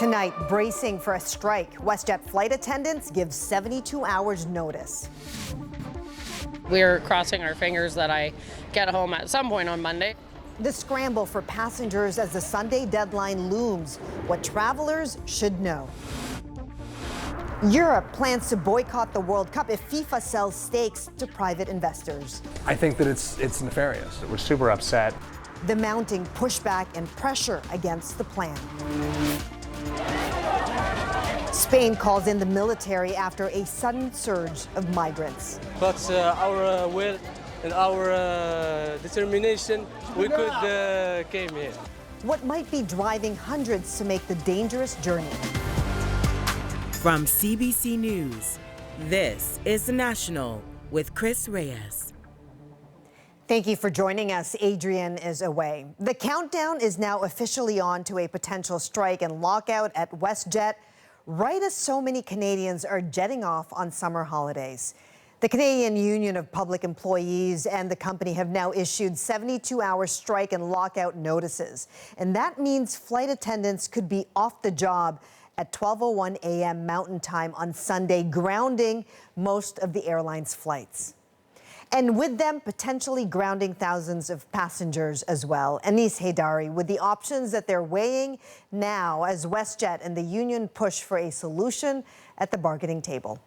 Tonight, bracing for a strike. WestJet flight attendants give 72 hours notice. We're crossing our fingers that I get home at some point on Monday. The scramble for passengers as the Sunday deadline looms. What travelers should know. Europe plans to boycott the World Cup if FIFA sells stakes to private investors. I think that it's nefarious. We're super upset. The mounting pushback and pressure against the plan. Spain calls in the military after a sudden surge of migrants. But our will and our determination, we could came here. What might be driving hundreds to make the dangerous journey? From CBC News, this is The National with Chris Reyes. Thank you for joining us. Adrian is away. The countdown is now officially on to a potential strike and lockout at WestJet, right as so many Canadians are jetting off on summer holidays. The Canadian Union of Public Employees and the company have now issued 72-hour strike and lockout notices. And that means flight attendants could be off the job at 12:01 a.m. Mountain Time on Sunday, grounding most of the airline's flights. And with them, potentially grounding thousands of passengers as well. Anis Haydari, with the options that they're weighing now as WestJet and the union push for a solution at the bargaining table.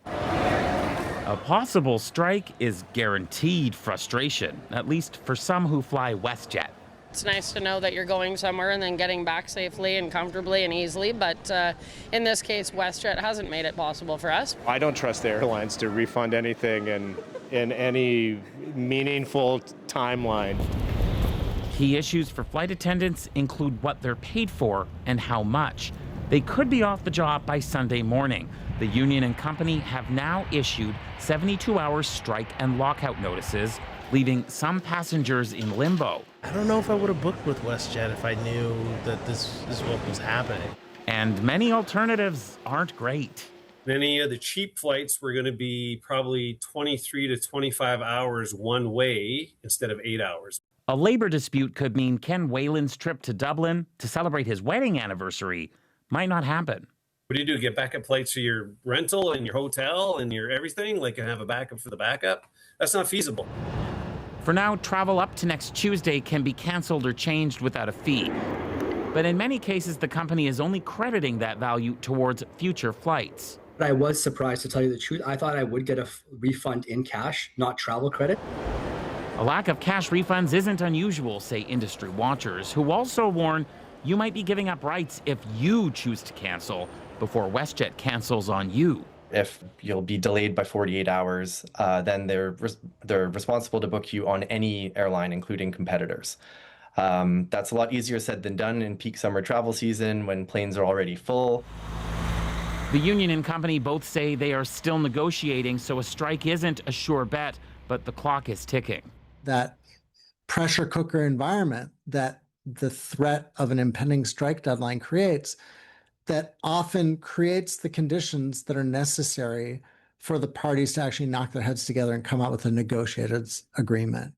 A possible strike is guaranteed frustration, at least for some who fly WestJet. It's nice to know that you're going somewhere and then getting back safely and comfortably and easily, but in this case, WestJet hasn't made it possible for us. I don't trust the airlines to refund anything in any meaningful timeline. Key issues for flight attendants include what they're paid for and how much. They could be off the job by Sunday morning. The union and company have now issued 72-hour strike and lockout notices, leaving some passengers in limbo. I don't know if I would have booked with WestJet if I knew that this is what was happening. And many alternatives aren't great. Many of the cheap flights were going to be probably 23 to 25 hours one way instead of 8 hours. A labor dispute could mean Ken Whalen's trip to Dublin to celebrate his wedding anniversary might not happen. What do? Get backup flights for your rental and your hotel and your everything? Like, and have a backup for the backup? That's not feasible. For now, travel up to next Tuesday can be canceled or changed without a fee. But in many cases, the company is only crediting that value towards future flights. I was surprised, to tell you the truth. I thought I would get a refund in cash, not travel credit. A lack of cash refunds isn't unusual, say industry watchers, who also warn you might be giving up rights if you choose to cancel before WestJet cancels on you. If you'll be delayed by 48 hours, then they're responsible to book you on any airline, including competitors. That's a lot easier said than done in peak summer travel season when planes are already full. The union and company both say they are still negotiating, so a strike isn't a sure bet, but the clock is ticking. That pressure cooker environment that the threat of an impending strike deadline creates, that often creates the conditions that are necessary for the parties to actually knock their heads together and come out with a negotiated agreement.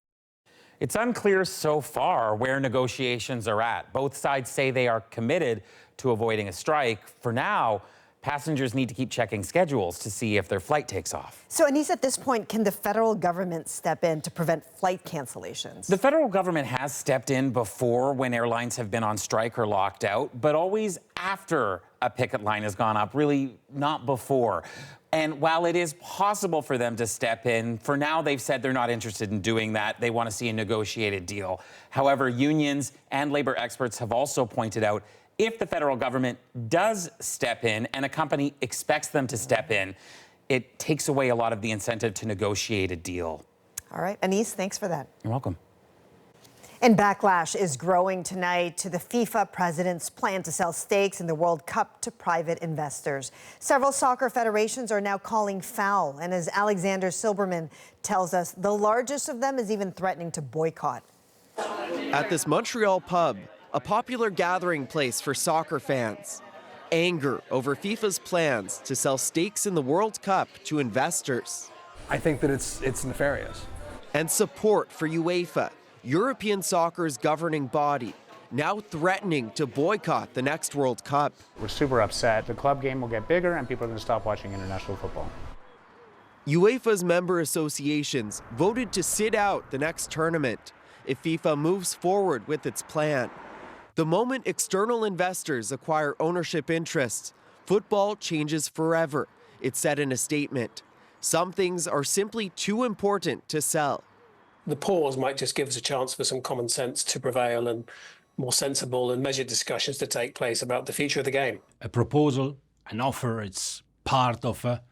It's unclear so far where negotiations are at. Both sides say they are committed to avoiding a strike. For now, passengers need to keep checking schedules to see if their flight takes off. So, Anis, at this point, can the federal government step in to prevent flight cancellations? The federal government has stepped in before when airlines have been on strike or locked out, but always after a picket line has gone up, really not before. And while it is possible for them to step in, for now they've said they're not interested in doing that. They want to see a negotiated deal. However, unions and labor experts have also pointed out if the federal government does step in and a company expects them to step in, it takes away a lot of the incentive to negotiate a deal. All right, Anis, thanks for that. You're welcome. And backlash is growing tonight to the FIFA president's plan to sell stakes in the World Cup to private investors. Several soccer federations are now calling foul, and as Alexander Silberman tells us, the largest of them is even threatening to boycott. At this Montreal pub, a popular gathering place for soccer fans. Anger over FIFA's plans to sell stakes in the World Cup to investors. I think that it's nefarious. And support for UEFA, European soccer's governing body, now threatening to boycott the next World Cup. We're super upset. The club game will get bigger and people are going to stop watching international football. UEFA's member associations voted to sit out the next tournament if FIFA moves forward with its plan. The moment external investors acquire ownership interests, football changes forever, it said in a statement. Some things are simply too important to sell. The pause might just give us a chance for some common sense to prevail and more sensible and measured discussions to take place about the future of the game. A proposal, an offer, it's part of a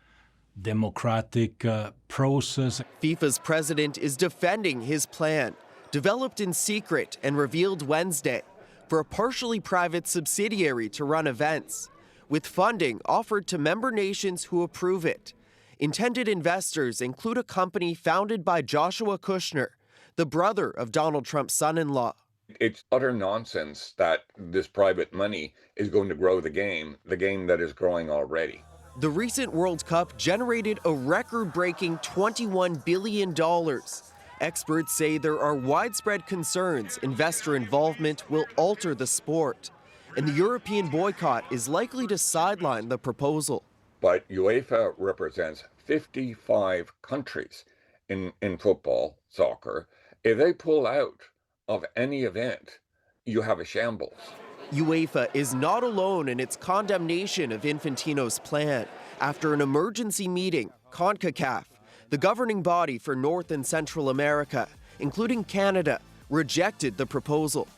democratic process. FIFA's president is defending his plan, developed in secret and revealed Wednesday, for a partially private subsidiary to run events, with funding offered to member nations who approve it. Intended investors include a company founded by Joshua Kushner, the brother of Donald Trump's son-in-law. It's utter nonsense that this private money is going to grow the game that is growing already. The recent World Cup generated a record-breaking $21 billion. Experts say there are widespread concerns investor involvement will alter the sport, and the European boycott is likely to sideline the proposal. But UEFA represents 55 countries in football, soccer. If they pull out of any event, you have a shambles. UEFA is not alone in its condemnation of Infantino's plan. After an emergency meeting, CONCACAF, the governing body for North and Central America, including Canada, rejected the proposal.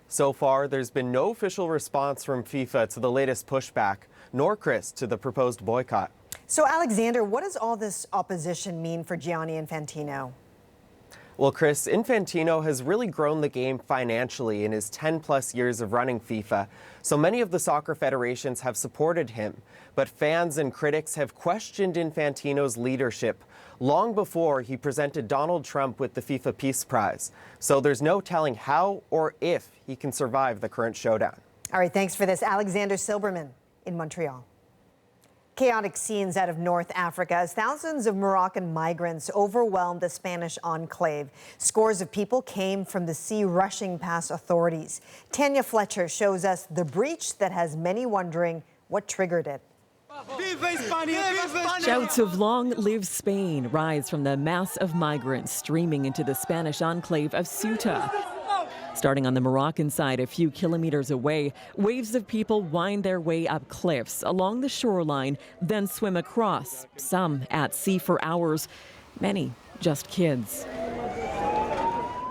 So far, there's been no official response from FIFA to the latest pushback, nor, Chris, to the proposed boycott. So, Alexander, what does all this opposition mean for Gianni Infantino? Well, Chris, Infantino has really grown the game financially in his 10-plus years of running FIFA, so many of the soccer federations have supported him. But fans and critics have questioned Infantino's leadership long before he presented Donald Trump with the FIFA Peace Prize. So there's no telling how or if he can survive the current showdown. All right, thanks for this. Alexander Silberman in Montreal. Chaotic scenes out of North Africa as thousands of Moroccan migrants overwhelmed the Spanish enclave. Scores of people came from the sea rushing past authorities. Tanya Fletcher shows us the breach that has many wondering what triggered it. Shouts of "Long live Spain" rise from the mass of migrants streaming into the Spanish enclave of Ceuta. Starting on the Moroccan side a few kilometers away, waves of people wind their way up cliffs along the shoreline, then swim across, some at sea for hours, many just kids.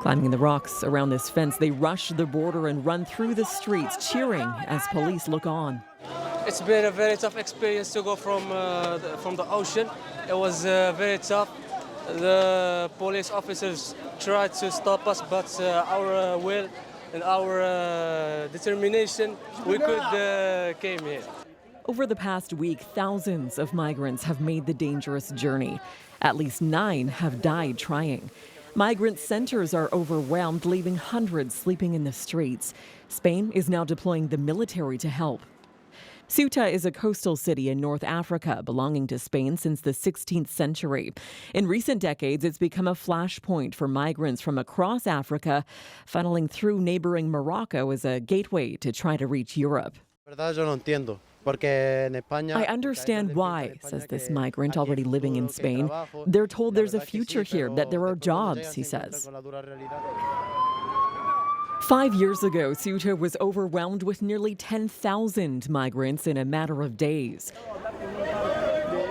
Climbing the rocks around this fence, they rush the border and run through the streets, cheering as police look on. It's been a very tough experience to go from the ocean. It was very tough. The police officers tried to stop us, but our will and our determination, we could came here. Over the past week, thousands of migrants have made the dangerous journey. At least 9 have died trying. Migrant centers are overwhelmed, leaving hundreds sleeping in the streets. Spain is now deploying the military to help. Ceuta is a coastal city in North Africa, belonging to Spain since the 16th century. In recent decades, it's become a flashpoint for migrants from across Africa, funneling through neighboring Morocco as a gateway to try to reach Europe. I understand why, says this migrant already living in Spain. They're told there's a future here, that there are jobs, he says. 5 years ago, Ceuta was overwhelmed with nearly 10,000 migrants in a matter of days.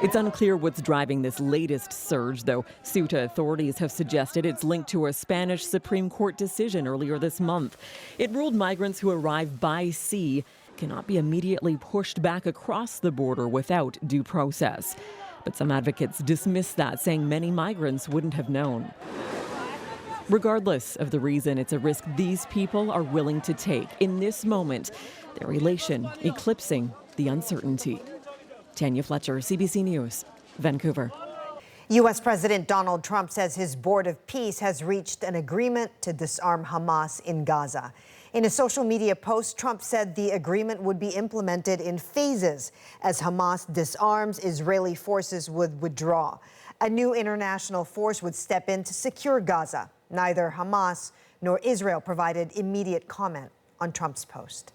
It's unclear what's driving this latest surge, though Ceuta authorities have suggested it's linked to a Spanish Supreme Court decision earlier this month. It ruled migrants who arrive by sea cannot be immediately pushed back across the border without due process. But some advocates dismiss that, saying many migrants wouldn't have known. Regardless of the reason, it's a risk these people are willing to take in this moment, their elation eclipsing the uncertainty. Tanya Fletcher, CBC News, Vancouver. U.S. President Donald Trump says his Board of Peace has reached an agreement to disarm Hamas in Gaza. In a social media post, Trump said the agreement would be implemented in phases. As Hamas disarms, Israeli forces would withdraw. A new international force would step in to secure Gaza. Neither Hamas nor Israel provided immediate comment on Trump's post.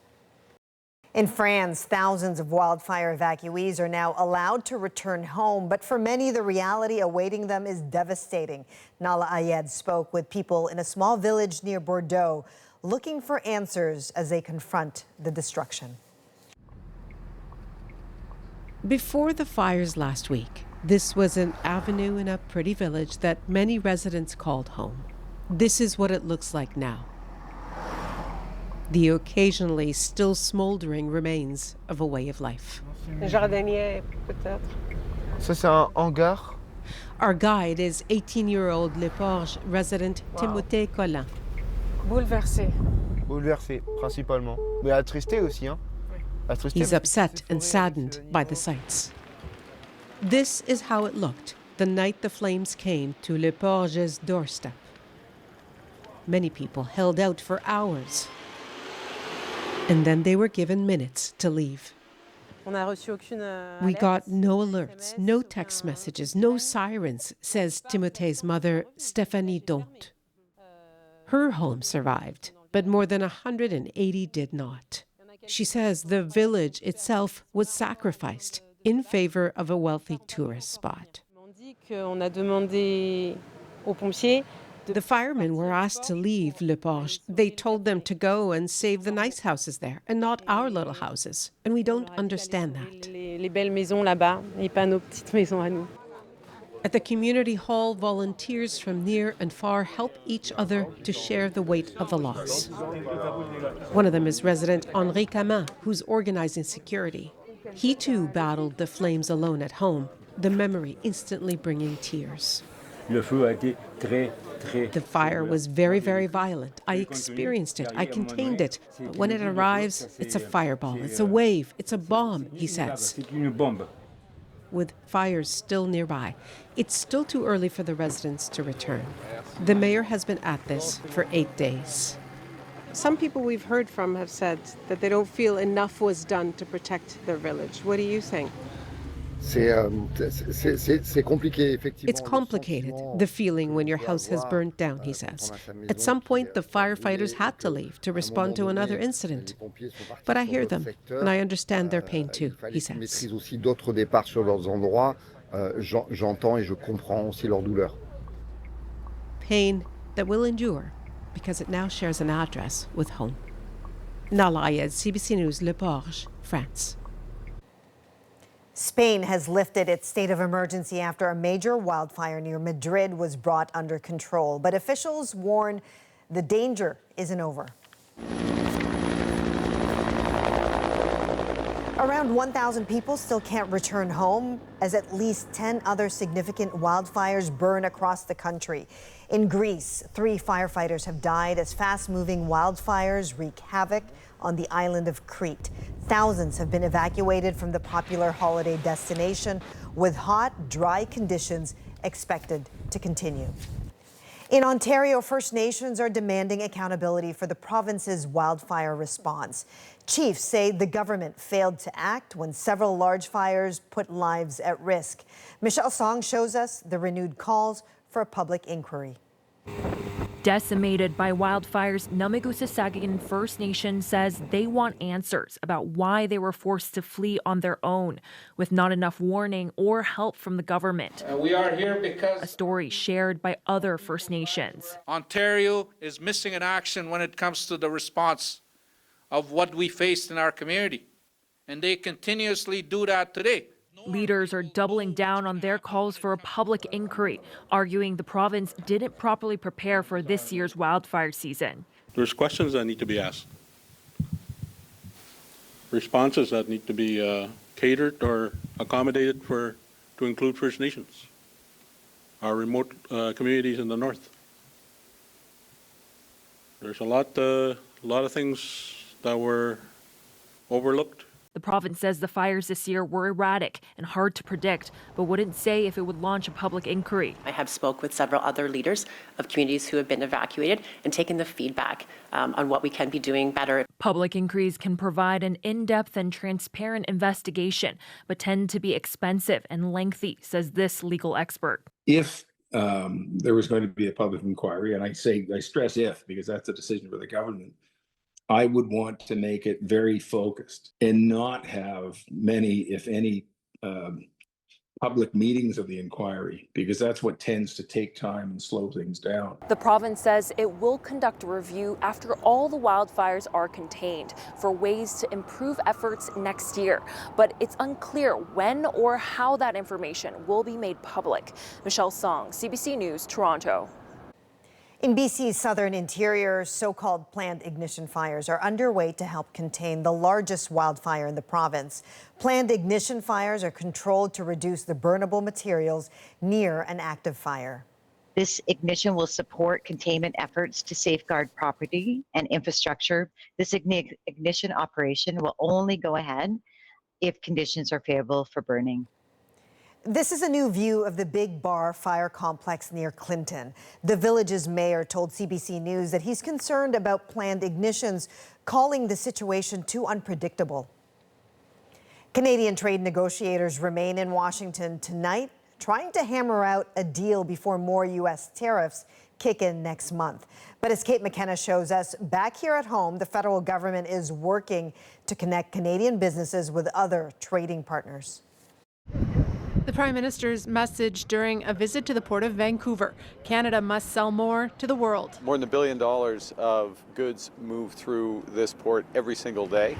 In France, thousands of wildfire evacuees are now allowed to return home, but for many, the reality awaiting them is devastating. Nala Ayed spoke with people in a small village near Bordeaux, looking for answers as they confront the destruction. Before the fires last week, this was an avenue in a pretty village that many residents called home. This is what it looks like now. The occasionally still smoldering remains of a way of life. Jardinier, peut-être. Ça, c'est un hangar. Our guide is 18-year-old Le Porge resident Timothée Collin. Bouleversé. Bouleversé, principalement. Mais attristé aussi, hein. Attristé. He's upset and saddened by the sights. This is how it looked the night the flames came to Le Porge's doorstep. Many people held out for hours. And then they were given minutes to leave. We got no alerts, no text messages, no sirens, says Timothée's mother, Stéphanie Don't. Her home survived, but more than 180 did not. She says the village itself was sacrificed in favor of a wealthy tourist spot. The firemen were asked to leave Le Porge. They told them to go and save the nice houses there and not our little houses. And we don't understand that. At the community hall, volunteers from near and far help each other to share the weight of the loss. One of them is resident Henri Camin, who's organizing security. He too battled the flames alone at home, the memory instantly bringing tears. The fire was very, very violent. I experienced it. I contained it. But when it arrives, it's a fireball. It's a wave. It's a bomb, he says. With fires still nearby, it's still too early for the residents to return. The mayor has been at this for 8 days. Some people we've heard from have said that they don't feel enough was done to protect their village. What do you think? It's complicated, the feeling when your house has burned down, he says. At some point, the firefighters had to leave to respond to another incident. But I hear them, and I understand their pain too, he says. Pain that will endure because it now shares an address with home. Nala Ayed, CBC News, Le Porge, France. Spain has lifted its state of emergency after a major wildfire near Madrid was brought under control. But officials warn the danger isn't over. Around 1,000 people still can't return home as at least 10 other significant wildfires burn across the country. In Greece, 3 firefighters have died as fast-moving wildfires wreak havoc on the island of Crete. Thousands have been evacuated from the popular holiday destination, with hot, dry conditions expected to continue. In Ontario, First Nations are demanding accountability for the province's wildfire response. Chiefs say the government failed to act when several large fires put lives at risk. Michelle Song shows us the renewed calls for a public inquiry. Decimated by wildfires, Namigu-Sasakagan First Nation says they want answers about why they were forced to flee on their own with not enough warning or help from the government. We are here because a story shared by other First Nations. Ontario is missing in action when it comes to the response of what we faced in our community, and they continuously do that today. Leaders are doubling down on their calls for a public inquiry, arguing the province didn't properly prepare for this year's wildfire season. There's questions that need to be asked, responses that need to be catered or accommodated to include First Nations, our remote communities in the north. There's a lot of things that were overlooked. The province says the fires this year were erratic and hard to predict, but wouldn't say if it would launch a public inquiry. I have spoke with several other leaders of communities who have been evacuated and taken the feedback on what we can be doing better. Public inquiries can provide an in-depth and transparent investigation, but tend to be expensive and lengthy, says this legal expert. If there was going to be a public inquiry, and I stress if, because that's a decision for the government, I would want to make it very focused and not have many, if any, public meetings of the inquiry, because that's what tends to take time and slow things down. The province says it will conduct a review after all the wildfires are contained for ways to improve efforts next year. But it's unclear when or how that information will be made public. Michelle Song, CBC News, Toronto. In BC's southern interior, so-called planned ignition fires are underway to help contain the largest wildfire in the province. Planned ignition fires are controlled to reduce the burnable materials near an active fire. This ignition will support containment efforts to safeguard property and infrastructure. This ignition operation will only go ahead if conditions are favorable for burning. This is a new view of the Big Bar fire complex near Clinton. The village's mayor told CBC News that he's concerned about planned ignitions, calling the situation too unpredictable. Canadian trade negotiators remain in Washington tonight, trying to hammer out a deal before more U.S. tariffs kick in next month. But as Kate McKenna shows us, back here at home, the federal government is working to connect Canadian businesses with other trading partners. The Prime Minister's message during a visit to the Port of Vancouver. Canada must sell more to the world. More than $1 billion of goods move through this port every single day.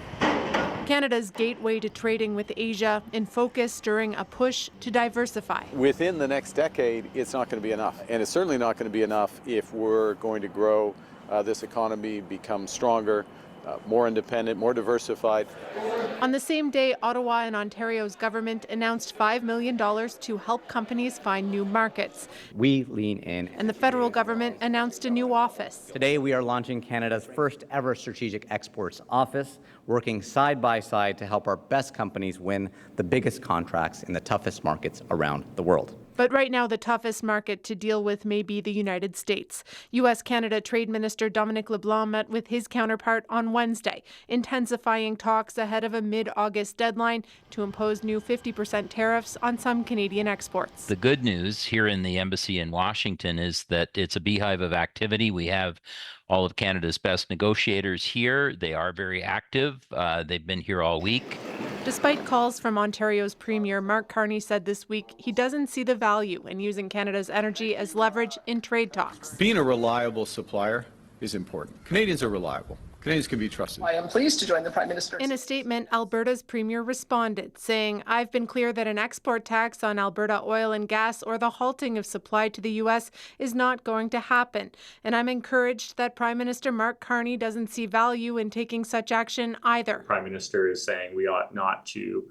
Canada's gateway to trading with Asia in focus during a push to diversify. Within the next decade, it's not going to be enough. And it's certainly not going to be enough if we're going to grow this economy, become stronger, more independent, more diversified. On the same day, Ottawa and Ontario's government announced $5 million to help companies find new markets. We lean in. And the federal government announced a new office. Today we are launching Canada's first ever strategic exports office, working side by side to help our best companies win the biggest contracts in the toughest markets around the world. But right now, the toughest market to deal with may be the United States. U.S.-Canada Trade Minister Dominic LeBlanc met with his counterpart on Wednesday, intensifying talks ahead of a mid-August deadline to impose new 50% tariffs on some Canadian exports. The good news here in the embassy in Washington is that it's a beehive of activity. We have all of Canada's best negotiators here. They are very active. They've been here all week. Despite calls from Ontario's Premier, Mark Carney said this week he doesn't see the value in using Canada's energy as leverage in trade talks. Being a reliable supplier is important. Canadians are reliable. Canadians can be trusted. I am pleased to join the Prime Minister. In a statement, Alberta's Premier responded, saying, "I've been clear that an export tax on Alberta oil and gas or the halting of supply to the U.S. is not going to happen. And I'm encouraged that Prime Minister Mark Carney doesn't see value in taking such action either." The Prime Minister is saying we ought not to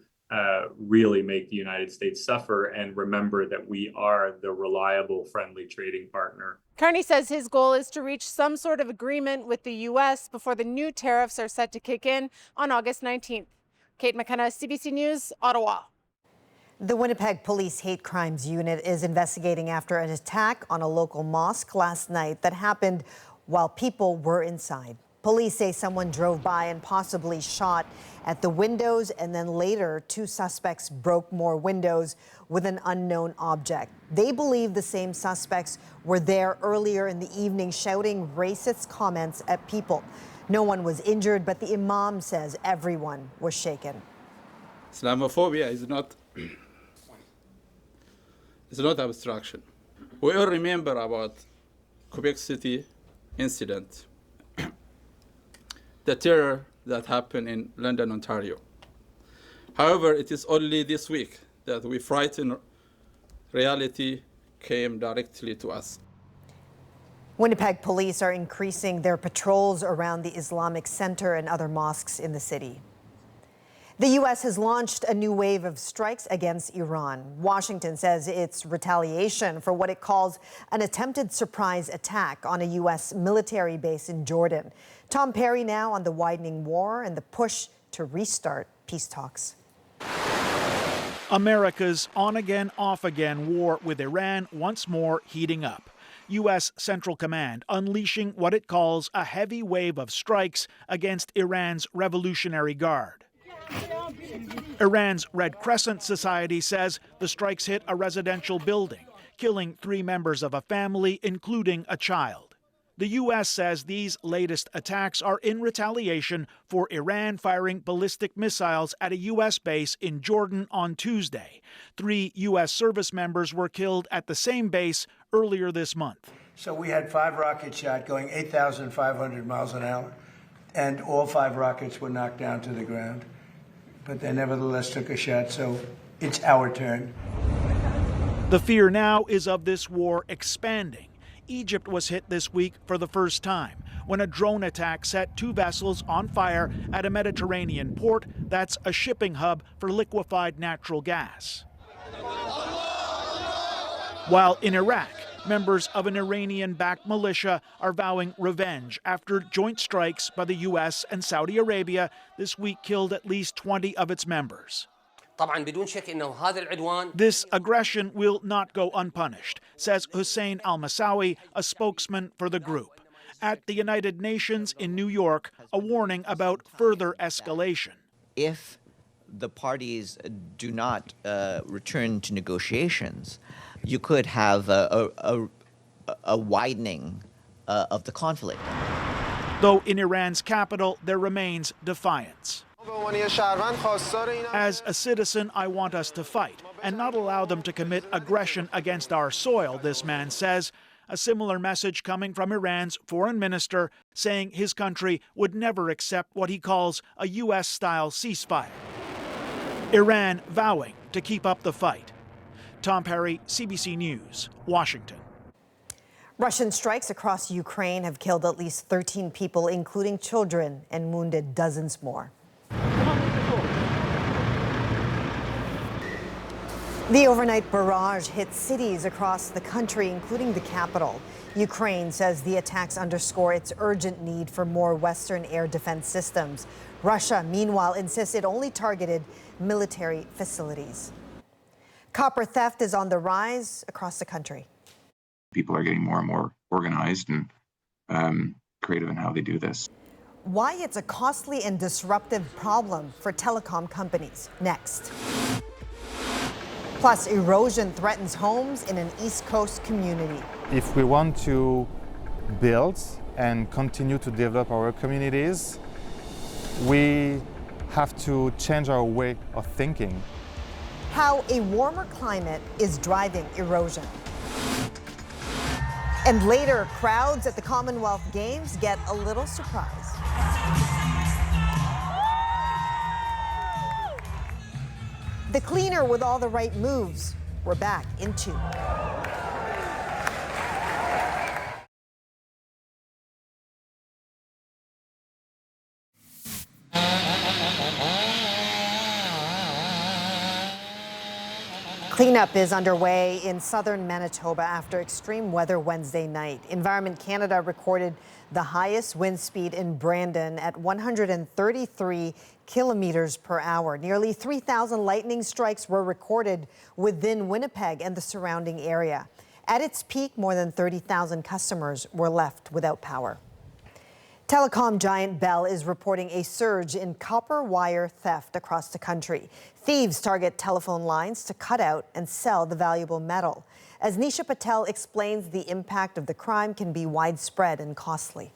really make the United States suffer and remember that we are the reliable, friendly trading partner. Carney says his goal is to reach some sort of agreement with the U.S. before the new tariffs are set to kick in on August 19th. Kate McKenna, CBC News, Ottawa. The Winnipeg Police Hate Crimes Unit is investigating after an attack on a local mosque last night that happened while people were inside. Police say someone drove by and possibly shot at the windows, and then later 2 suspects broke more windows with an unknown object. They believe the same suspects were there earlier in the evening shouting racist comments at people. No one was injured, but the imam says everyone was shaken. Islamophobia is not abstraction. We all remember about Quebec City incident, the terror that happened in London, Ontario. However, it is only this week that we frightened reality came directly to us. Winnipeg police are increasing their patrols around the Islamic Center and other mosques in the city. The U.S. has launched a new wave of strikes against Iran. Washington says it's retaliation for what it calls an attempted surprise attack on a U.S. military base in Jordan. Tom Perry now on the widening war and the push to restart peace talks. America's on-again, off-again war with Iran once more heating up. U.S. Central Command unleashing what it calls a heavy wave of strikes against Iran's Revolutionary Guard. Iran's Red Crescent Society says the strikes hit a residential building, killing 3 members of a family, including a child. The U.S. says these latest attacks are in retaliation for Iran firing ballistic missiles at a U.S. base in Jordan on Tuesday. 3 U.S. service members were killed at the same base earlier this month. So we had 5 rockets shot going 8,500 miles an hour, and all 5 rockets were knocked down to the ground. But they nevertheless took a shot, so it's our turn. The fear now is of this war expanding. Egypt was hit this week for the first time when a drone attack set 2 vessels on fire at a Mediterranean port that's a shipping hub for liquefied natural gas. While in Iraq, members of an Iranian-backed militia are vowing revenge after joint strikes by the U.S. and Saudi Arabia this week killed at least 20 of its members. This aggression will not go unpunished, says Hussein al-Massawi, a spokesman for the group. At the United Nations in New York, a warning about further escalation. If the parties do not return to negotiations, you could have a widening of the conflict. Though in Iran's capital, there remains defiance. As a citizen, I want us to fight and not allow them to commit aggression against our soil, this man says. A similar message coming from Iran's foreign minister saying his country would never accept what he calls a U.S.-style ceasefire. Iran vowing to keep up the fight. Tom Perry, CBC News, Washington. Russian strikes across Ukraine have killed at least 13 people, including children, and wounded dozens more. The overnight barrage hit cities across the country, including the capital. Ukraine says the attacks underscore its urgent need for more Western air defense systems. Russia, meanwhile, insists it only targeted military facilities. Copper theft is on the rise across the country. People are getting more and more organized and creative in how they do this. Why it's a costly and disruptive problem for telecom companies. Next. Plus, erosion threatens homes in an East Coast community. If we want to build and continue to develop our communities, we have to change our way of thinking. How a warmer climate is driving erosion. And later, crowds at the Commonwealth Games get a little surprised. The cleaner with all the right moves. We're back in 2. Cleanup is underway in southern Manitoba after extreme weather Wednesday night. Environment Canada recorded the highest wind speed in Brandon at 133 kilometers per hour. Nearly 3,000 lightning strikes were recorded within Winnipeg and the surrounding area. At its peak, more than 30,000 customers were left without power. Telecom giant Bell is reporting a surge in copper wire theft across the country. Thieves target telephone lines to cut out and sell the valuable metal. As Nisha Patel explains, the impact of the crime can be widespread and costly.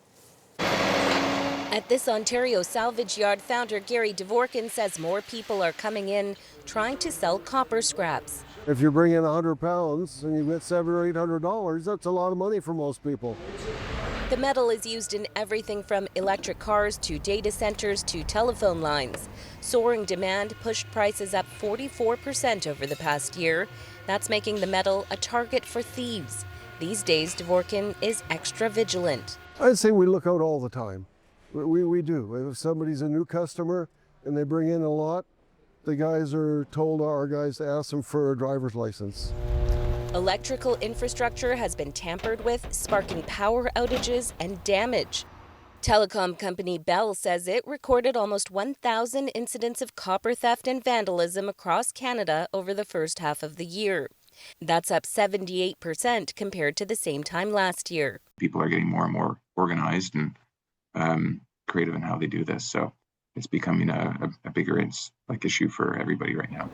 At this Ontario salvage yard, founder Gary Dvorkin says more people are coming in trying to sell copper scraps. If you're bringing 100 pounds and you get $700 or $800, that's a lot of money for most people. The metal is used in everything from electric cars to data centers to telephone lines. Soaring demand pushed prices up 44% over the past year. That's making the metal a target for thieves. These days, Dvorkin is extra vigilant. I'd say we look out all the time. We do. If somebody's a new customer and they bring in a lot, the guys are told, our guys, to ask them for a driver's license. Electrical infrastructure has been tampered with, sparking power outages and damage. Telecom company Bell says it recorded almost 1,000 incidents of copper theft and vandalism across Canada over the first half of the year. That's up 78% compared to the same time last year. People are getting more and more organized and creative in how they do this. So it's becoming a bigger issue for everybody right now.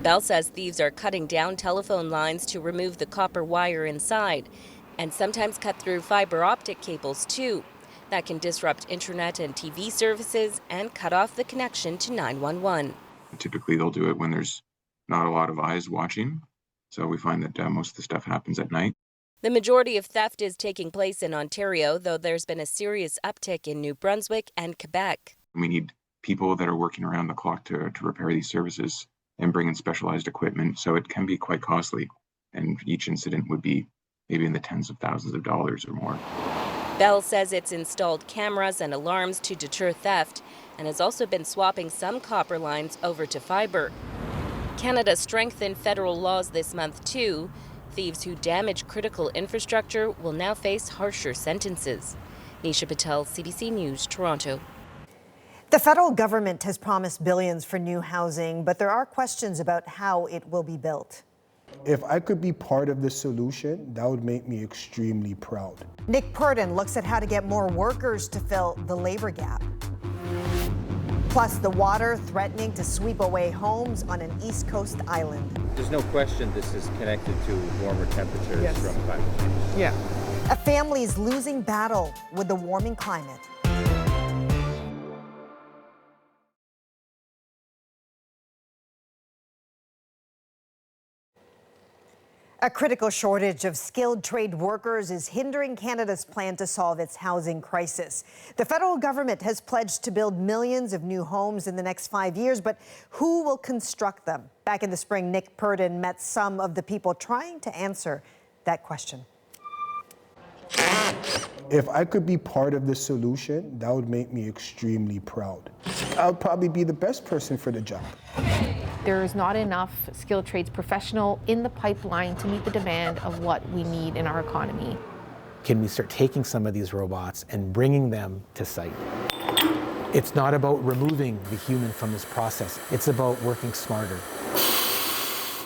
Bell says thieves are cutting down telephone lines to remove the copper wire inside, and sometimes cut through fiber optic cables too. That can disrupt internet and TV services and cut off the connection to 911. Typically, they'll do it when there's not a lot of eyes watching. So we find that most of the stuff happens at night. The majority of theft is taking place in Ontario, though there's been a serious uptick in New Brunswick and Quebec. We need people that are working around the clock to repair these services and bring in specialized equipment. So it can be quite costly. And each incident would be maybe in the tens of thousands of dollars or more. Bell says it's installed cameras and alarms to deter theft and has also been swapping some copper lines over to fiber. Canada strengthened federal laws this month too. Thieves who damage critical infrastructure will now face harsher sentences. Nisha Patel, CBC News, Toronto. The federal government has promised billions for new housing, but there are questions about how it will be built. If I could be part of the solution, that would make me extremely proud. Nick Purdon looks at how to get more workers to fill the labor gap. Plus, the water threatening to sweep away homes on an East Coast island. There's no question this is connected to warmer temperatures from climate change. Yeah. A family's losing battle with the warming climate. A critical shortage of skilled trade workers is hindering Canada's plan to solve its housing crisis. The federal government has pledged to build millions of new homes in the next 5 years, but who will construct them? Back in the spring, Nick Purdon met some of the people trying to answer that question. If I could be part of the solution, that would make me extremely proud. I would probably be the best person for the job. There is not enough skilled trades professional in the pipeline to meet the demand of what we need in our economy. Can we start taking some of these robots and bringing them to site? It's not about removing the human from this process. It's about working smarter.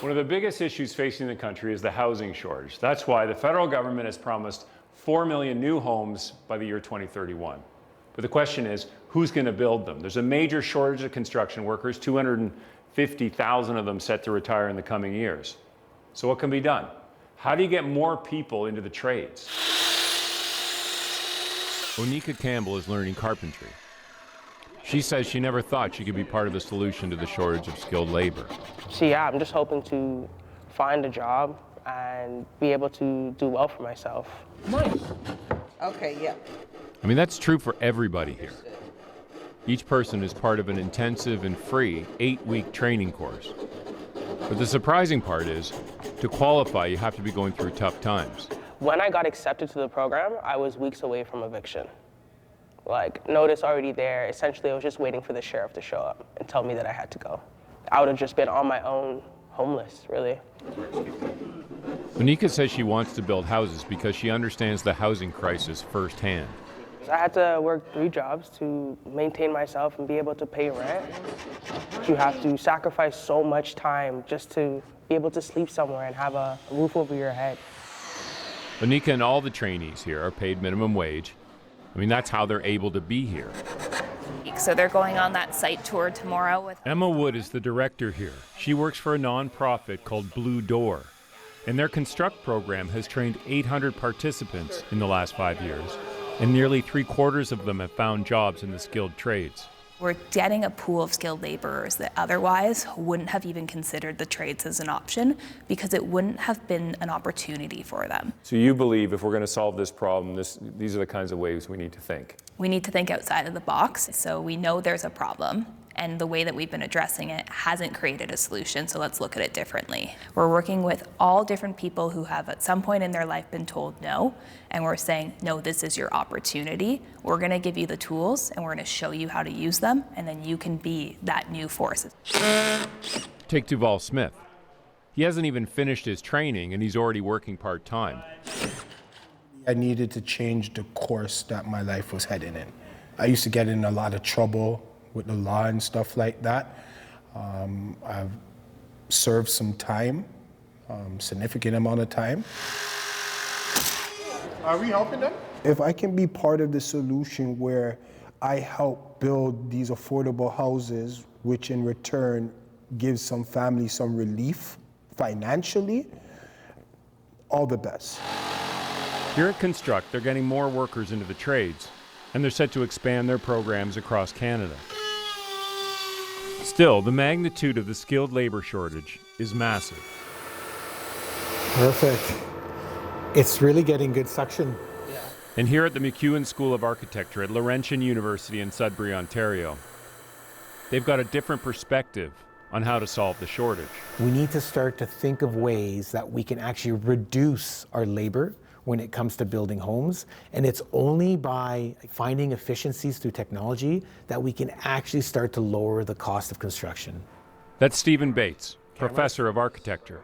One of the biggest issues facing the country is the housing shortage. That's why the federal government has promised 4 million new homes by the year 2031. But the question is, who's going to build them? There's a major shortage of construction workers, 250,000 of them set to retire in the coming years. So what can be done? How do you get more people into the trades? Onika Campbell is learning carpentry. She says she never thought she could be part of the solution to the shortage of skilled labor. So yeah, I'm just hoping to find a job and be able to do well for myself. Nice. Okay, yeah. I mean, that's true for everybody here. Each person is part of an intensive and free 8-week training course. But the surprising part is, to qualify, you have to be going through tough times. When I got accepted to the program, I was weeks away from eviction. Like, notice already there. Essentially, I was just waiting for the sheriff to show up and tell me that I had to go. I would have just been on my own, homeless, really. Onika says she wants to build houses because she understands the housing crisis firsthand. I had to work 3 jobs to maintain myself and be able to pay rent. You have to sacrifice so much time just to be able to sleep somewhere and have a roof over your head. Onika and all the trainees here are paid minimum wage. I mean, that's how they're able to be here. So they're going on that site tour tomorrow with Emma Wood is the director here. She works for a nonprofit called Blue Door. And their Construct program has trained 800 participants in the last 5 years. And nearly 3/4 of them have found jobs in the skilled trades. We're getting a pool of skilled laborers that otherwise wouldn't have even considered the trades as an option because it wouldn't have been an opportunity for them. So you believe if we're going to solve this problem, these are the kinds of ways we need to think? We need to think outside of the box. So we know there's a problem, and the way that we've been addressing it hasn't created a solution, so let's look at it differently. We're working with all different people who have at some point in their life been told no, and we're saying, no, this is your opportunity. We're gonna give you the tools, and we're gonna show you how to use them, and then you can be that new force. Take Duval Smith. He hasn't even finished his training, and he's already working part-time. I needed to change the course that my life was heading in. I used to get in a lot of trouble with the law and stuff like that. I've served some time, significant amount of time. Are we helping them? If I can be part of the solution where I help build these affordable houses, which in return gives some families some relief financially, all the best. Here at Construct, they're getting more workers into the trades, and they're set to expand their programs across Canada. Still, the magnitude of the skilled labor shortage is massive. Perfect. It's really getting good suction. And here at the MacEwan School of Architecture at Laurentian University in Sudbury, Ontario, they've got a different perspective on how to solve the shortage. We need to start to think of ways that we can actually reduce our labor when it comes to building homes. And it's only by finding efficiencies through technology that we can actually start to lower the cost of construction. That's Stephen Bates, professor of architecture.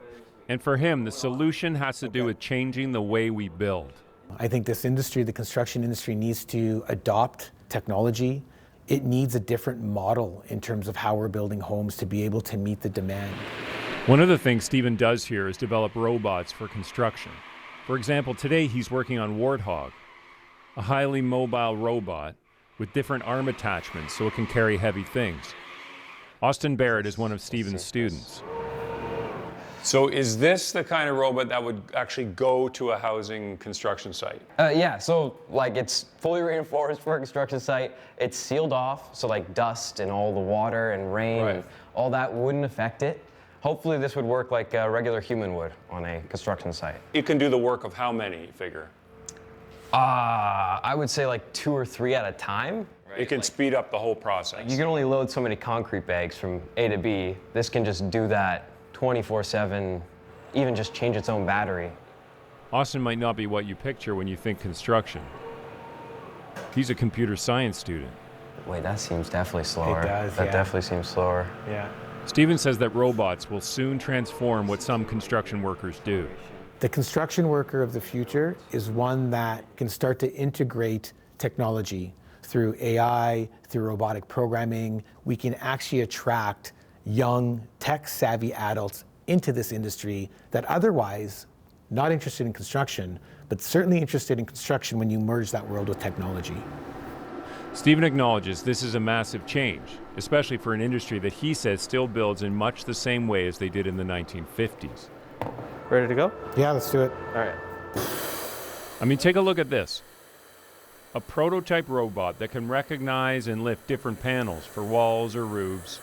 And for him, the solution has to do with changing the way we build. I think this industry, the construction industry, needs to adopt technology. It needs a different model in terms of how we're building homes to be able to meet the demand. One of the things Stephen does here is develop robots for construction. For example, today he's working on Warthog, a highly mobile robot with different arm attachments so it can carry heavy things. Austin Barrett is one of Stephen's students. So is this the kind of robot that would actually go to a housing construction site? Yeah, so like it's fully reinforced for a construction site. It's sealed off, so like dust and all the water and rain, and all that wouldn't affect it. Hopefully this would work like a regular human would on a construction site. It can do the work of how many, you figure? I would say like 2 or 3 at a time. It can speed up the whole process. You can only load so many concrete bags from A to B. This can just do that 24/7, even just change its own battery. Austin might not be what you picture when you think construction. He's a computer science student. Wait, that seems definitely slower. It does, That yeah. definitely seems slower. Yeah. Stephen says that robots will soon transform what some construction workers do. The construction worker of the future is one that can start to integrate technology through AI, through robotic programming. We can actually attract young, tech-savvy adults into this industry that otherwise not interested in construction, but certainly interested in construction when you merge that world with technology. Stephen acknowledges this is a massive change, especially for an industry that he says still builds in much the same way as they did in the 1950s. Ready to go? Yeah, let's do it. All right. I mean, take a look at this. A prototype robot that can recognize and lift different panels for walls or roofs,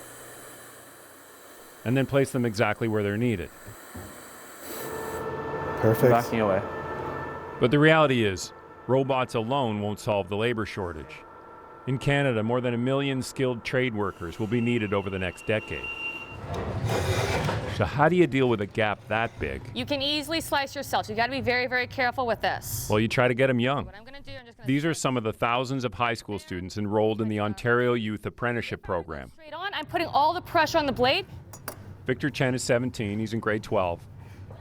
and then place them exactly where they're needed. Perfect. Backing away. But the reality is, robots alone won't solve the labor shortage. In Canada, more than 1 million skilled trade workers will be needed over the next decade. So how do you deal with a gap that big? You can easily slice yourself. You got to be very, very careful with this. Well, you try to get them young. These are some of the thousands of high school students enrolled in the Ontario Youth Apprenticeship Program. Straight on. I'm putting all the pressure on the blade. Victor Chen is 17, he's in grade 12,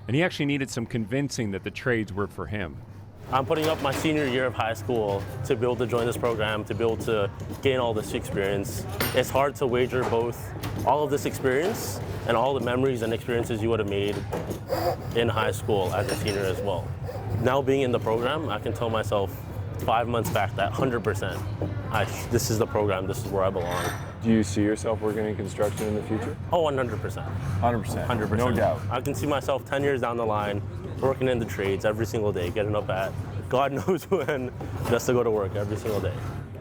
and he actually needed some convincing that the trades were for him. I'm putting up my senior year of high school to be able to join this program, to be able to gain all this experience. It's hard to wager both all of this experience and all the memories and experiences you would have made in high school as a senior as well. Now being in the program, I can tell myself 5 months back that 100%, this is the program, this is where I belong. Do you see yourself working in construction in the future? Oh, 100%. 100%. 100%. No doubt. I can see myself 10 years down the line, working in the trades every single day, getting up at God knows when, just to go to work every single day.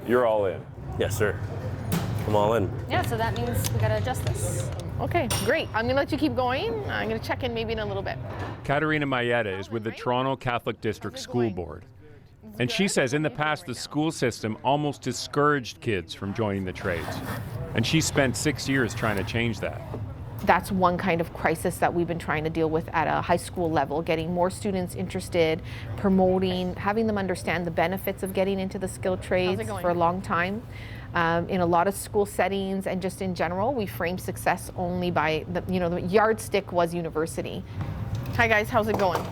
You're all in? Yes, sir. I'm all in. Yeah, so that means we got to adjust this. Okay, great. I'm going to let you keep going. I'm going to check in maybe in a little bit. Katerina Mayetta is with the Toronto Catholic District School Board. And she says in the past, the school system almost discouraged kids from joining the trades. And she spent 6 years trying to change that. That's one kind of crisis that we've been trying to deal with at a high school level, getting more students interested, promoting, having them understand the benefits of getting into the skilled trades for a long time. In a lot of school settings and just in general, we frame success only by the yardstick was university. Hi guys, how's it going?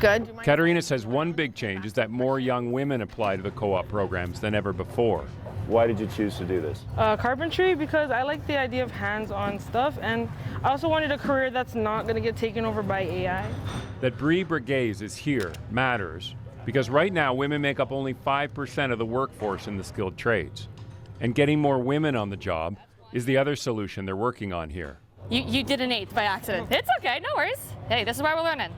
Good. Katerina says one big change is that more young women apply to the co-op programs than ever before. Why did you choose to do this? Carpentry, because I like the idea of hands-on stuff, and I also wanted a career that's not going to get taken over by AI. That Brie Bregues is here matters because right now women make up only 5% of the workforce in the skilled trades. And getting more women on the job is the other solution they're working on here. You did an 8th by accident. It's okay, no worries. Hey, this is why we're learning.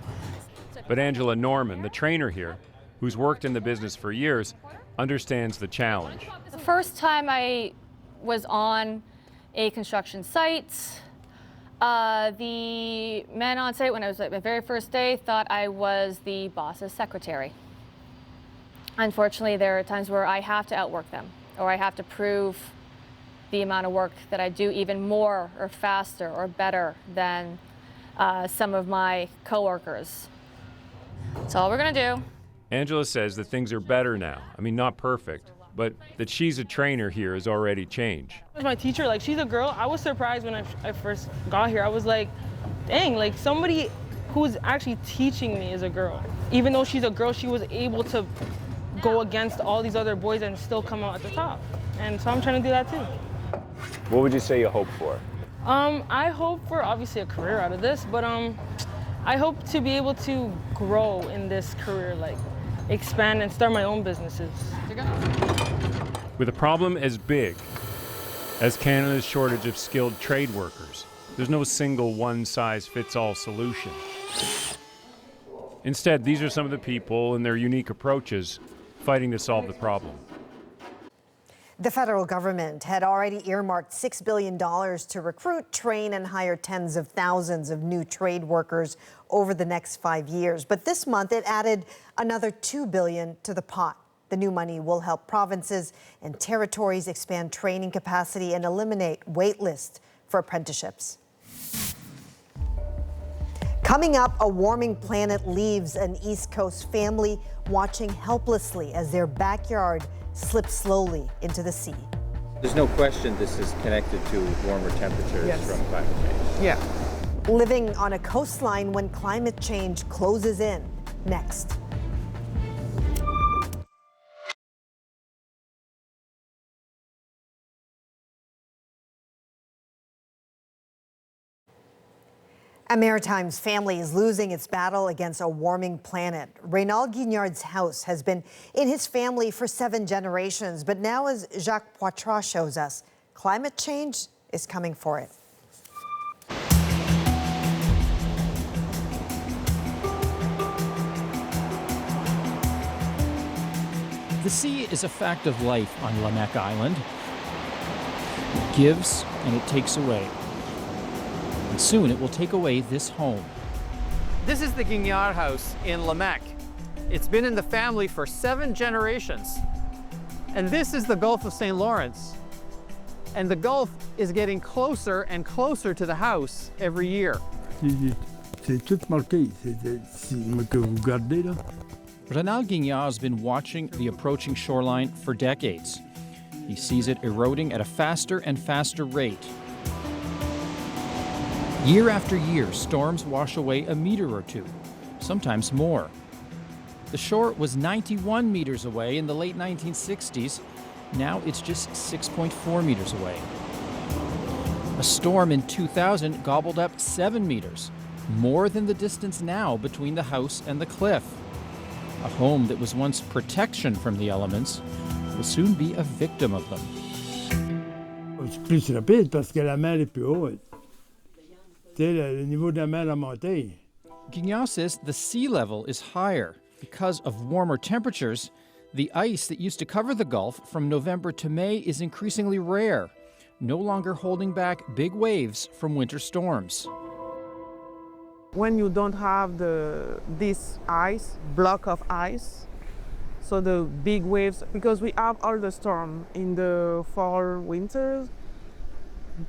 But Angela Norman, the trainer here, who's worked in the business for years, understands the challenge. The first time I was on a construction site, the men on site, when I was at my very first day, thought I was the boss's secretary. Unfortunately, there are times where I have to outwork them, or I have to prove the amount of work that I do even more or faster or better than some of my coworkers. That's all we're gonna do. Angela says that things are better now. I mean, not perfect, but that she's a trainer here has already changed. My teacher, like, she's a girl. I was surprised when I first got here. I was like, dang, like, somebody who's actually teaching me is a girl. Even though she's a girl, she was able to go against all these other boys and still come out at the top. And so I'm trying to do that too. What would you say you hope for? I hope for obviously a career out of this, but I hope to be able to grow in this career, like expand and start my own businesses. With a problem as big as Canada's shortage of skilled trade workers, there's no single one-size-fits-all solution. Instead, these are some of the people and their unique approaches fighting to solve the problem. The federal government had already earmarked $6 billion to recruit, train, and hire tens of thousands of new trade workers over the next 5 years. But this month, it added another $2 billion to the pot. The new money will help provinces and territories expand training capacity and eliminate wait lists for apprenticeships. Coming up, a warming planet leaves an East Coast family watching helplessly as their backyard slips slowly into the sea. There's no question this is connected to warmer temperatures from climate change. Yeah. Living on a coastline when climate change closes in. Next. A Maritimes family is losing its battle against a warming planet. Reynald Guignard's house has been in his family for 7 generations, but now, as Jacques Poitras shows us, climate change is coming for it. The sea is a fact of life on Lamec Island. It gives and it takes away. And soon it will take away this home. This is the Guignard house in Lamec. It's been in the family for 7 generations. And this is the Gulf of St. Lawrence. And the Gulf is getting closer and closer to the house every year. C'est tout marqué. Que vous gardez là. Reynald Guignard has been watching the approaching shoreline for decades. He sees it eroding at a faster and faster rate. Year after year, storms wash away a meter or 2, sometimes more. The shore was 91 meters away in the late 1960s. Now it's just 6.4 meters away. A storm in 2000 gobbled up 7 meters, more than the distance now between the house and the cliff. A home that was once protection from the elements will soon be a victim of them. C'est plus rapide parce que la mer est plus haute. Le niveau de la mer a monté. Guignard says the sea level is higher. Because of warmer temperatures, the ice that used to cover the Gulf from November to May is increasingly rare, no longer holding back big waves from winter storms. When you don't have this ice, block of ice, so the big waves, because we have all the storm in the fall, winters,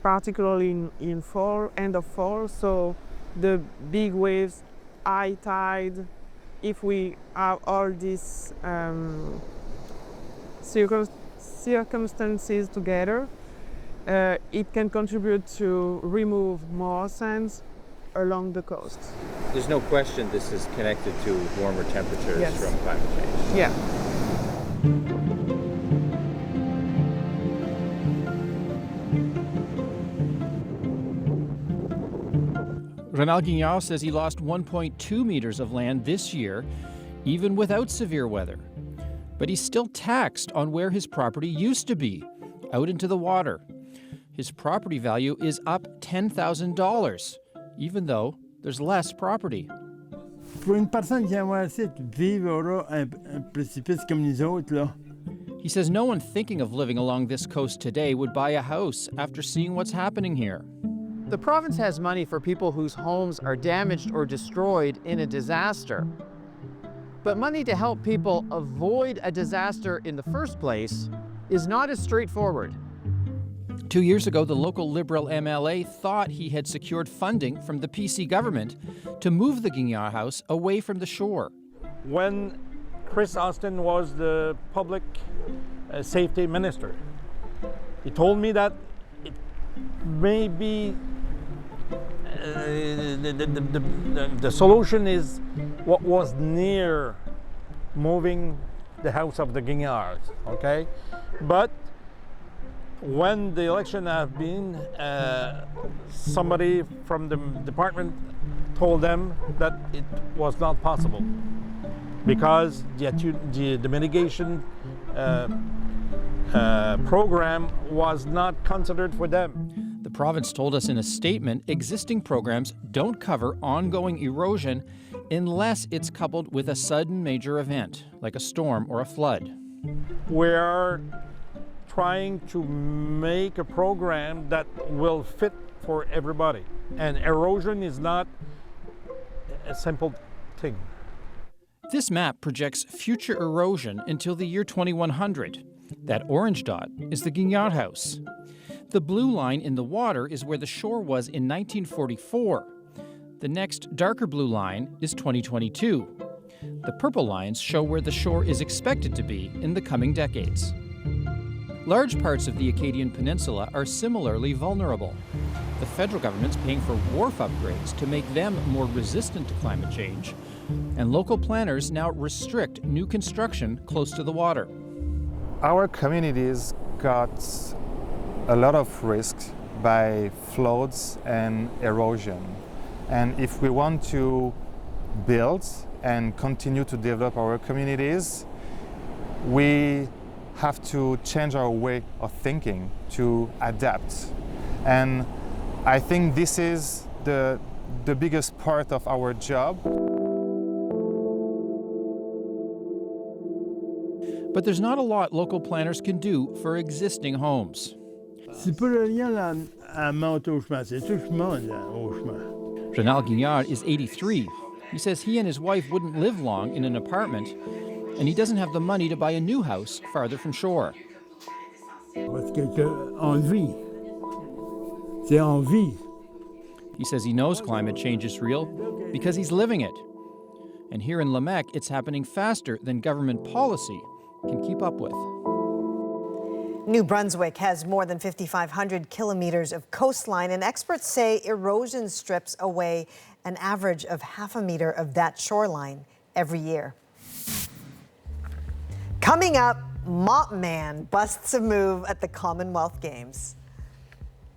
particularly in fall, end of fall, so the big waves, high tide, if we have all these circumstances together, it can contribute to remove more sands along the coast. There's no question this is connected to warmer temperatures from climate change. Yeah. Reynald Guignard says he lost 1.2 meters of land this year, even without severe weather. But he's still taxed on where his property used to be, out into the water. His property value is up $10,000, even though there's less property. Pour une personne qui aimerait vivre un précipice comme nous autres, là. He says no one thinking of living along this coast today would buy a house after seeing what's happening here. The province has money for people whose homes are damaged or destroyed in a disaster. But money to help people avoid a disaster in the first place is not as straightforward. 2 years ago, the local Liberal MLA thought he had secured funding from the PC government to move the Guignard House away from the shore. When Chris Austin was the public safety minister, he told me that it may be the solution is what was near moving the house of the Guignards, okay? But when the election have been, somebody from the department told them that it was not possible because the mitigation program was not considered for them. The province told us in a statement existing programs don't cover ongoing erosion unless it's coupled with a sudden major event, like a storm or a flood. We are trying to make a program that will fit for everybody. And erosion is not a simple thing. This map projects future erosion until the year 2100. That orange dot is the Guignard House. The blue line in the water is where the shore was in 1944. The next darker blue line is 2022. The purple lines show where the shore is expected to be in the coming decades. Large parts of the Acadian Peninsula are similarly vulnerable. The federal government's paying for wharf upgrades to make them more resistant to climate change, and local planners now restrict new construction close to the water. Our communities got a lot of risks by floods and erosion. And if we want to build and continue to develop our communities, we have to change our way of thinking to adapt. And I think this is the biggest part of our job. But there's not a lot local planners can do for existing homes. C'est pas rien là à monter au chemin, c'est tout chemin là, au chemin. Renal Guignard is 83. He says he and his wife wouldn't live long in an apartment, and he doesn't have the money to buy a new house farther from shore. Parce que on vit. C'est en vie. He says he knows climate change is real because he's living it. And here in Lamec, it's happening faster than government policy can keep up with. New Brunswick has more than 5,500 kilometers of coastline, and experts say erosion strips away an average of half a meter of that shoreline every year. Coming up, Mop Man busts a move at the Commonwealth Games.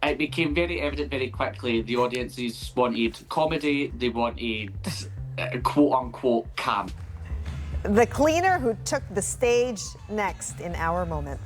It became very evident very quickly the audiences wanted comedy, they wanted quote-unquote camp. The cleaner who took the stage next in our moment.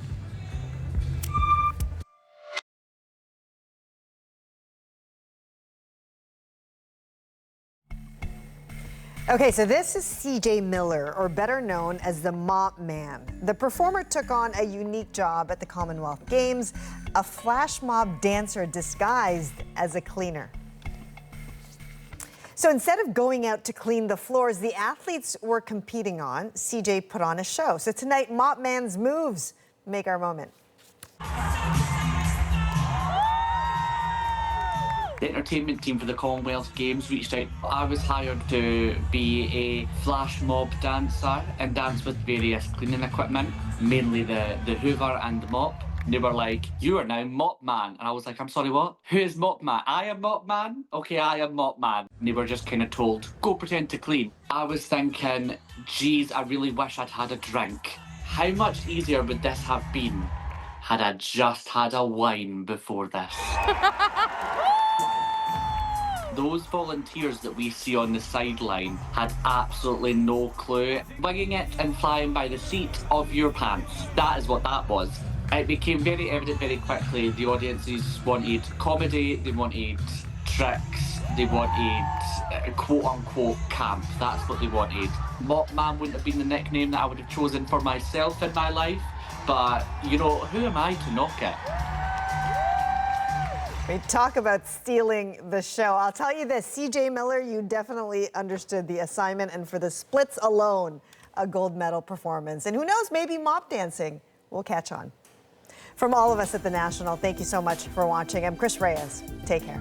Okay, so this is CJ Miller, or better known as the Mop Man. The performer took on a unique job at the Commonwealth Games, a flash mob dancer disguised as a cleaner. So instead of going out to clean the floors the athletes were competing on, CJ put on a show. So tonight, Mop Man's moves make our moment. The entertainment team for the Commonwealth Games reached out. I was hired to be a flash mob dancer and dance with various cleaning equipment, mainly the hoover and the mop. They were like, "You are now Mop Man." And I was like, "I'm sorry, what? Who is Mop Man?" "I am Mop Man." "Okay, I am Mop Man." And they were just kind of told, "Go pretend to clean." I was thinking, geez, I really wish I'd had a drink. How much easier would this have been had I just had a wine before this? Those volunteers that we see on the sideline had absolutely no clue. Winging it and flying by the seat of your pants. That is what that was. It became very evident very quickly the audiences wanted comedy, they wanted tricks, they wanted quote-unquote camp. That's what they wanted. Mop Man wouldn't have been the nickname that I would have chosen for myself in my life, but, you know, who am I to knock it? We talk about stealing the show. I'll tell you this, CJ Miller, you definitely understood the assignment, and for the splits alone, a gold medal performance. And who knows, maybe mop dancing will catch on. From all of us at The National, thank you so much for watching. I'm Chris Reyes. Take care.